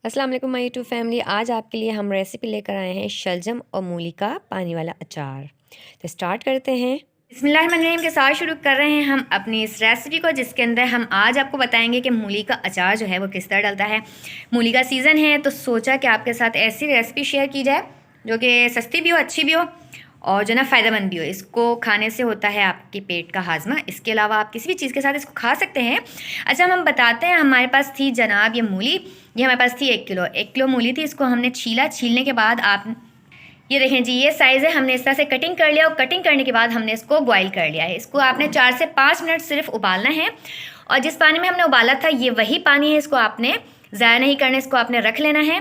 अस्सलाम वालेकुम my YouTube family. आज आपके लिए हम रेसिपी लेकर आए हैं शलजम और मूली का पानी वाला अचार। तो स्टार्ट करते हैं। बिस्मिल्लाहिर्रहमानिर्रहीम के साथ शुरू कर रहे हैं हम अपनी इस रेसिपी को, जिसके अंदर हम आज आपको बताएंगे कि मूली का अचार जो है वो किस तरह डलता है। मूली का सीज़न है तो सोचा कि आपके साथ ऐसी रेसिपी शेयर की जाए जो कि सस्ती भी हो, अच्छी भी हो और जो ना फ़ायदेमंद भी हो। इसको खाने से होता है आपके पेट का हाजमा। इसके अलावा आप किसी भी चीज़ के साथ इसको खा सकते हैं। अच्छा, हम बताते हैं। हमारे पास थी जनाब ये मूली, ये हमारे पास थी 1 किलो मूली थी। इसको हमने छीलने के बाद आप ये देखें जी, ये साइज़ है। हमने इस तरह से कटिंग कर लिया और कटिंग करने के बाद हमने इसको बॉईल कर लिया है। इसको आपने 4 से 5 मिनट सिर्फ उबालना है और जिस पानी में हमने उबाला था ये वही पानी है। इसको आपने ज़ाया नहीं करना, इसको आपने रख लेना है।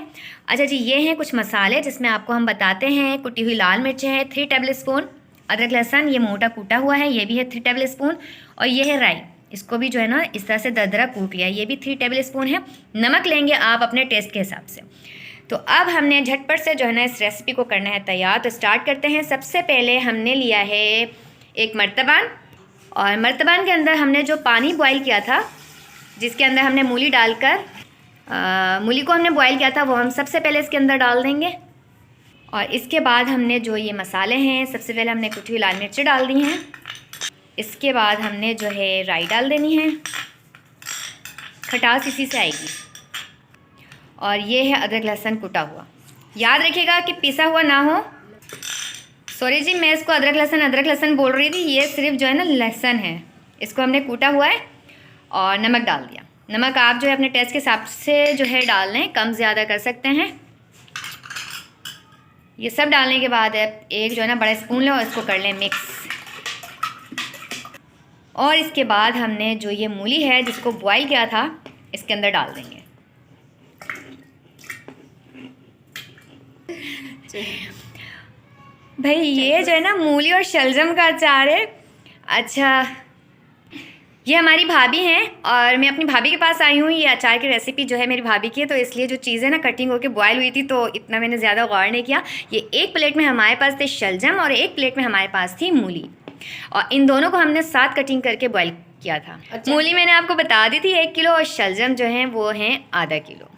अच्छा जी, ये हैं कुछ मसाले जिसमें आपको हम बताते हैं। कुटी हुई लाल मिर्चें हैं 3 टेबल स्पून, अदरक लहसुन ये मोटा कूटा हुआ है, ये भी है 3 टेबल स्पून। और ये है राई, इसको भी जो है ना इस तरह से दरदरा कूट लिया है, ये भी 3 टेबल स्पून है। नमक लेंगे आप अपने टेस्ट के हिसाब से। तो अब हमने झटपट से जो है ना इस रेसिपी को करना है तैयार। तो स्टार्ट करते हैं। सबसे पहले हमने लिया है एक मर्तबान, और मर्तबान के अंदर हमने जो पानी बॉईल किया था, जिसके अंदर हमने मूली डालकर मूली को हमने बॉईल किया था, वो हम सबसे पहले इसके अंदर डाल देंगे। और इसके बाद हमने जो ये मसाले हैं, सबसे पहले हमने कुटी हुई लाल मिर्ची डाल दी हैं। इसके बाद हमने जो है राई डाल देनी है, खटास इसी से आएगी। और ये है अदरक लहसुन कुटा हुआ। याद रखिएगा कि पिसा हुआ ना हो। सॉरी जी, मैं इसको अदरक लहसुन बोल रही थी। ये सिर्फ जो है ना लहसुन है, इसको हमने कूटा हुआ है। और नमक डाल दिया। नमक आप जो है अपने टेस्ट के हिसाब से जो है डाल लें, कम ज़्यादा कर सकते हैं। ये सब डालने के बाद एक जो है ना बड़ा स्पून लें और इसको कर लें मिक्स। और इसके बाद हमने जो ये मूली है जिसको बॉईल किया था, इसके अंदर डाल देंगे। भाई ये जो है ना मूली और शलजम का अचार है। अच्छा, ये हमारी भाभी हैं और मैं अपनी भाभी के पास आई हूँ। ये अचार की रेसिपी जो है मेरी भाभी की है, तो इसलिए जो चीज़ें ना कटिंग होकर बॉयल हुई थी तो इतना मैंने ज़्यादा गौर नहीं किया। ये एक प्लेट में हमारे पास थे शलजम और एक प्लेट में हमारे पास थी मूली, और इन दोनों को हमने साथ कटिंग करके बॉयल किया था। अच्छा। मूली मैंने आपको बता दी थी 1 किलो, और शलजम जो हैं वो हैं आधा किलो।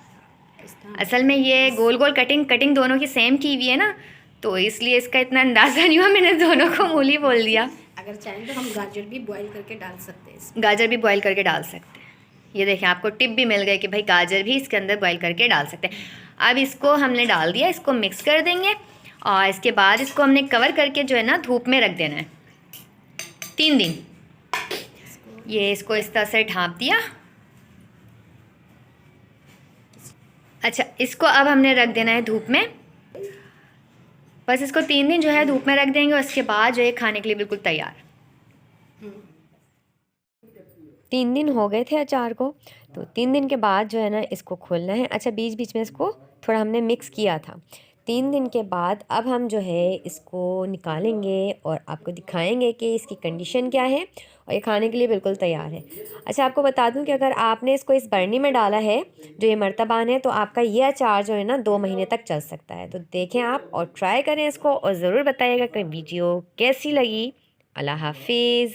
असल में ये गोल गोल कटिंग दोनों की सेम की हुई है ना, तो इसलिए इसका इतना अंदाज़ा नहीं हुआ, मैंने दोनों को मूली बोल दिया। अगर चाहें तो हम गाजर भी बॉईल करके डाल सकते हैं। गाजर भी बॉईल करके डाल सकते हैं। ये देखें, आपको टिप भी मिल गई कि भाई गाजर भी इसके अंदर बॉईल करके डाल सकते हैं। अब इसको हमने डाल दिया, इसको मिक्स कर देंगे और इसके बाद इसको हमने कवर करके जो है ना धूप में रख देना है 3 दिन। ये इसको इस तरह से ढाँप दिया। अच्छा, इसको अब हमने रख देना है धूप में। बस इसको 3 दिन जो है धूप में रख देंगे और इसके बाद जो है खाने के लिए बिल्कुल तैयार। 3 दिन हो गए थे अचार को, तो 3 दिन के बाद जो है ना इसको खोलना है। अच्छा, बीच बीच में इसको थोड़ा हमने मिक्स किया था। 3 दिन के बाद अब हम जो है इसको निकालेंगे और आपको दिखाएंगे कि इसकी कंडीशन क्या है, और ये खाने के लिए बिल्कुल तैयार है। अच्छा, आपको बता दूं कि अगर आपने इसको इस बरनी में डाला है जो ये मर्तबान है, तो आपका ये अचार जो है ना 2 महीने तक चल सकता है। तो देखें आप और ट्राई करें इसको, और ज़रूर बताइएगा कि वीडियो कैसी लगी। अल्लाह हाफिज़।